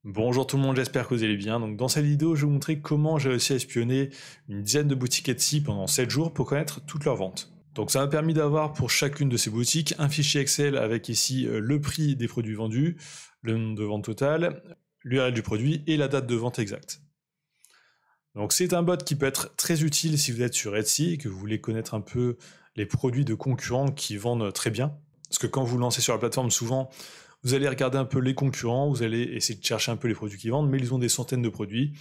Bonjour tout le monde, j'espère que vous allez bien. Donc dans cette vidéo, je vais vous montrer comment j'ai réussi à espionner une dizaine de boutiques Etsy pendant 7 jours pour connaître toutes leurs ventes. Donc ça m'a permis d'avoir pour chacune de ces boutiques un fichier Excel avec ici le prix des produits vendus, le nombre de ventes totales, l'URL du produit et la date de vente exacte. Donc c'est un bot qui peut être très utile si vous êtes sur Etsy et que vous voulez connaître un peu les produits de concurrents qui vendent très bien. Parce que quand vous lancez sur la plateforme, souvent, vous allez regarder un peu les concurrents, vous allez essayer de chercher un peu les produits qu'ils vendent, mais ils ont des centaines de produits.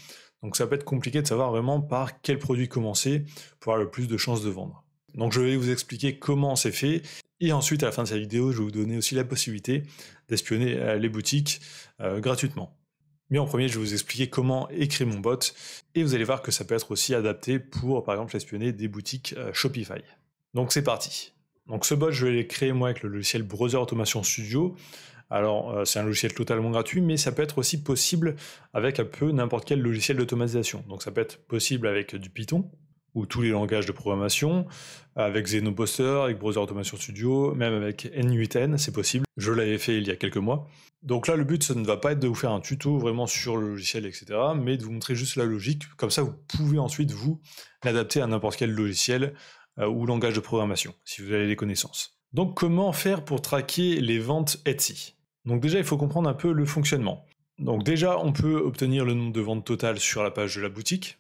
Donc ça peut être compliqué de savoir vraiment par quel produit commencer pour avoir le plus de chances de vendre. Donc je vais vous expliquer comment c'est fait, et ensuite à la fin de cette vidéo, je vais vous donner aussi la possibilité d'espionner les boutiques gratuitement. Mais en premier, je vais vous expliquer comment écrire mon bot, et vous allez voir que ça peut être aussi adapté pour, par exemple, espionner des boutiques Shopify. Donc c'est parti. Donc ce bot, je vais le créer moi avec le logiciel Browser Automation Studio. Alors c'est un logiciel totalement gratuit, mais ça peut être aussi possible avec un peu n'importe quel logiciel d'automatisation. Donc ça peut être possible avec du Python, ou tous les langages de programmation, avec Xenoposter, avec Browser Automation Studio, même avec N8N, c'est possible. Je l'avais fait il y a quelques mois. Donc là, le but, ça ne va pas être de vous faire un tuto vraiment sur le logiciel, etc., mais de vous montrer juste la logique. Comme ça, vous pouvez ensuite, vous, l'adapter à n'importe quel logiciel ou langage de programmation, si vous avez les connaissances. Donc comment faire pour traquer les ventes Etsy ? Donc déjà, il faut comprendre un peu le fonctionnement. Donc déjà, on peut obtenir le nombre de ventes totales sur la page de la boutique.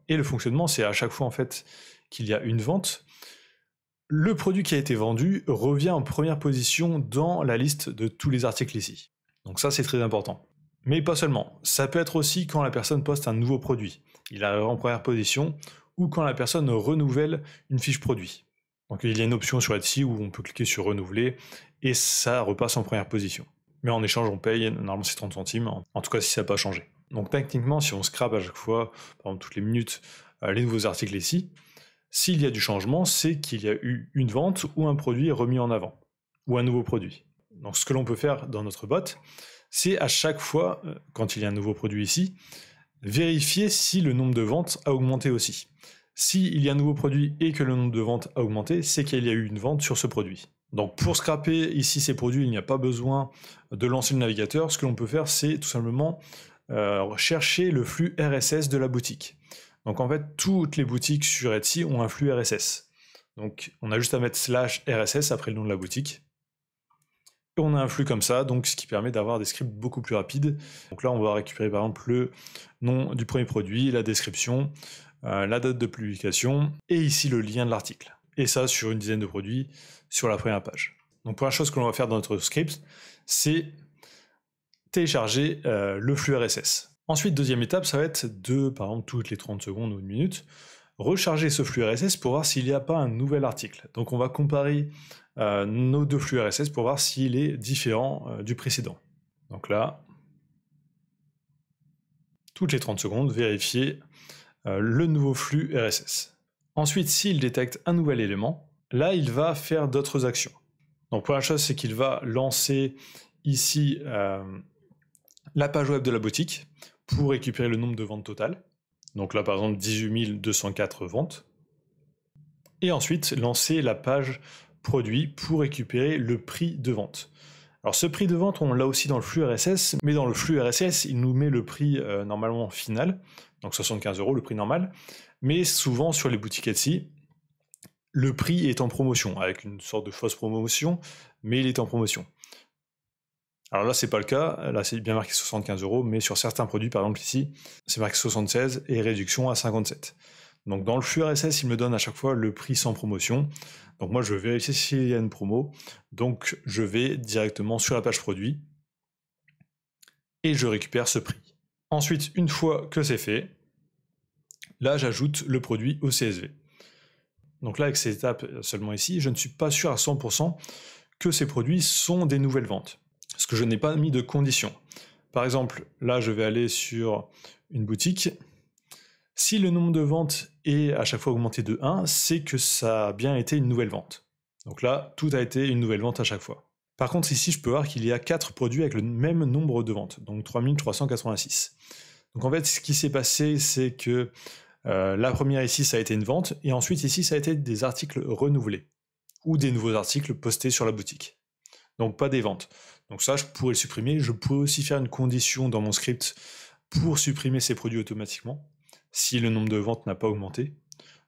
Et le fonctionnement, c'est à chaque fois en fait qu'il y a une vente, le produit qui a été vendu revient en première position dans la liste de tous les articles ici. Donc ça, c'est très important. Mais pas seulement. Ça peut être aussi quand la personne poste un nouveau produit. Il arrive en première position, ou quand la personne renouvelle une fiche produit. Donc il y a une option sur Etsy où on peut cliquer sur renouveler, et ça repasse en première position. Mais en échange, on paye, normalement c'est 30 centimes, en tout cas si ça n'a pas changé. Donc techniquement, si on scrape à chaque fois, par exemple toutes les minutes, les nouveaux articles ici, s'il y a du changement, c'est qu'il y a eu une vente ou un produit remis en avant, ou un nouveau produit. Donc ce que l'on peut faire dans notre bot, c'est à chaque fois, quand il y a un nouveau produit ici, vérifier si le nombre de ventes a augmenté aussi. S'il y a un nouveau produit et que le nombre de ventes a augmenté, c'est qu'il y a eu une vente sur ce produit. Donc pour scraper ici ces produits, il n'y a pas besoin de lancer le navigateur. Ce que l'on peut faire, c'est tout simplement chercher le flux RSS de la boutique. Donc en fait, toutes les boutiques sur Etsy ont un flux RSS. Donc on a juste à mettre /RSS après le nom de la boutique. Et on a un flux comme ça, donc ce qui permet d'avoir des scripts beaucoup plus rapides. Donc là, on va récupérer par exemple le nom du premier produit, la description, la date de publication, et ici le lien de l'article. Et ça sur une dizaine de produits sur la première page. Donc première chose que l'on va faire dans notre script, c'est télécharger le flux RSS. Ensuite, deuxième étape, ça va être de, par exemple, toutes les 30 secondes ou une minute, recharger ce flux RSS pour voir s'il n'y a pas un nouvel article. Donc on va comparer nos deux flux RSS pour voir s'il est différent du précédent. Donc là, toutes les 30 secondes, vérifier le nouveau flux RSS. Ensuite, s'il détecte un nouvel élément, là, il va faire d'autres actions. Donc première chose, c'est qu'il va lancer ici la page web de la boutique pour récupérer le nombre de ventes totales. Donc là, par exemple, 18 204 ventes. Et ensuite, lancer la page produit pour récupérer le prix de vente. Alors ce prix de vente, on l'a aussi dans le flux RSS, mais dans le flux RSS, il nous met le prix normalement final, donc 75 €, le prix normal. Mais souvent, sur les boutiques Etsy, le prix est en promotion, avec une sorte de fausse promotion, mais il est en promotion. Alors là, c'est pas le cas, là c'est bien marqué 75 €, mais sur certains produits, par exemple ici, c'est marqué 76 et réduction à 57. Donc dans le flux RSS, il me donne à chaque fois le prix sans promotion. Donc moi, je vais vérifier s'il y a une promo. Donc je vais directement sur la page produit et je récupère ce prix. Ensuite, une fois que c'est fait, là, j'ajoute le produit au CSV. Donc là, avec cette étape seulement ici, je ne suis pas sûr à 100% que ces produits sont des nouvelles ventes, parce que je n'ai pas mis de conditions. Par exemple, là, je vais aller sur une boutique. Si le nombre de ventes est à chaque fois augmenté de 1, c'est que ça a bien été une nouvelle vente. Donc là, tout a été une nouvelle vente à chaque fois. Par contre, ici, je peux voir qu'il y a 4 produits avec le même nombre de ventes, donc 3386. Donc en fait, ce qui s'est passé, c'est que la première ici, ça a été une vente, et ensuite ici, ça a été des articles renouvelés, ou des nouveaux articles postés sur la boutique. Donc pas des ventes. Donc ça, je pourrais le supprimer. Je pourrais aussi faire une condition dans mon script pour supprimer ces produits automatiquement, si le nombre de ventes n'a pas augmenté.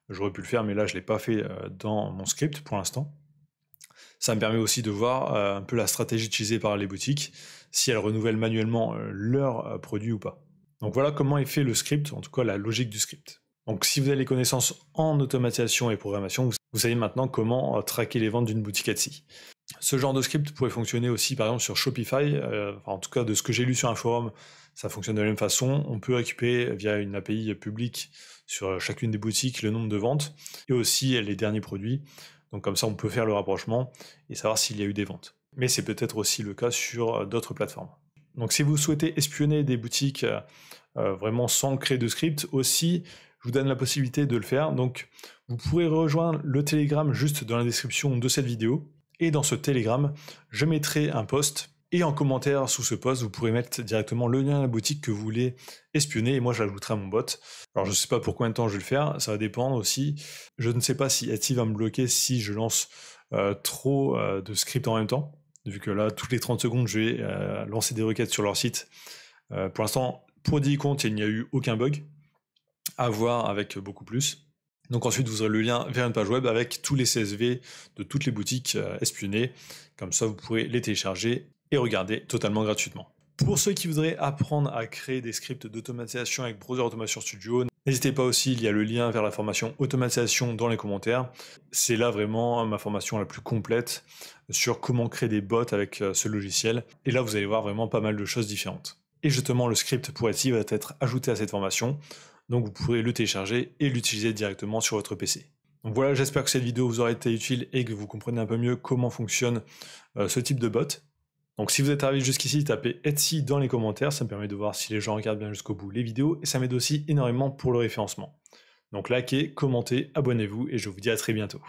J'aurais pu le faire, mais là, je ne l'ai pas fait dans mon script pour l'instant. Ça me permet aussi de voir un peu la stratégie utilisée par les boutiques, si elles renouvellent manuellement leurs produits ou pas. Donc voilà comment est fait le script, en tout cas la logique du script. Donc si vous avez les connaissances en automatisation et programmation, vous savez maintenant comment traquer les ventes d'une boutique Etsy. Ce genre de script pourrait fonctionner aussi par exemple sur Shopify, en tout cas de ce que j'ai lu sur un forum, ça fonctionne de la même façon. On peut récupérer via une API publique sur chacune des boutiques le nombre de ventes et aussi les derniers produits. Donc comme ça on peut faire le rapprochement et savoir s'il y a eu des ventes. Mais c'est peut-être aussi le cas sur d'autres plateformes. Donc si vous souhaitez espionner des boutiques vraiment sans créer de script, aussi je vous donne la possibilité de le faire. Donc vous pourrez rejoindre le Telegram juste dans la description de cette vidéo. Et dans ce Telegram, je mettrai un post. Et en commentaire sous ce post, vous pourrez mettre directement le lien à la boutique que vous voulez espionner. Et moi, je l'ajouterai à mon bot. Alors je ne sais pas pour combien de temps je vais le faire. Ça va dépendre aussi. Je ne sais pas si Etsy va me bloquer si je lance trop de scripts en même temps. Vu que là, toutes les 30 secondes, je vais lancer des requêtes sur leur site. Pour l'instant, pour 10 comptes, il n'y a eu aucun bug. À voir avec beaucoup plus. Donc ensuite, vous aurez le lien vers une page web avec tous les CSV de toutes les boutiques espionnées. Comme ça, vous pourrez les télécharger et regarder totalement gratuitement. Pour ceux qui voudraient apprendre à créer des scripts d'automatisation avec Browser Automation Studio, n'hésitez pas aussi, il y a le lien vers la formation automatisation dans les commentaires. C'est là vraiment ma formation la plus complète sur comment créer des bots avec ce logiciel. Et là, vous allez voir vraiment pas mal de choses différentes. Et justement, le script pour Etsy va être ajouté à cette formation. Donc vous pourrez le télécharger et l'utiliser directement sur votre PC. Donc voilà, j'espère que cette vidéo vous aura été utile et que vous comprenez un peu mieux comment fonctionne ce type de bot. Donc si vous êtes arrivé jusqu'ici, tapez Etsy dans les commentaires, ça me permet de voir si les gens regardent bien jusqu'au bout les vidéos et ça m'aide aussi énormément pour le référencement. Donc likez, commentez, abonnez-vous et je vous dis à très bientôt.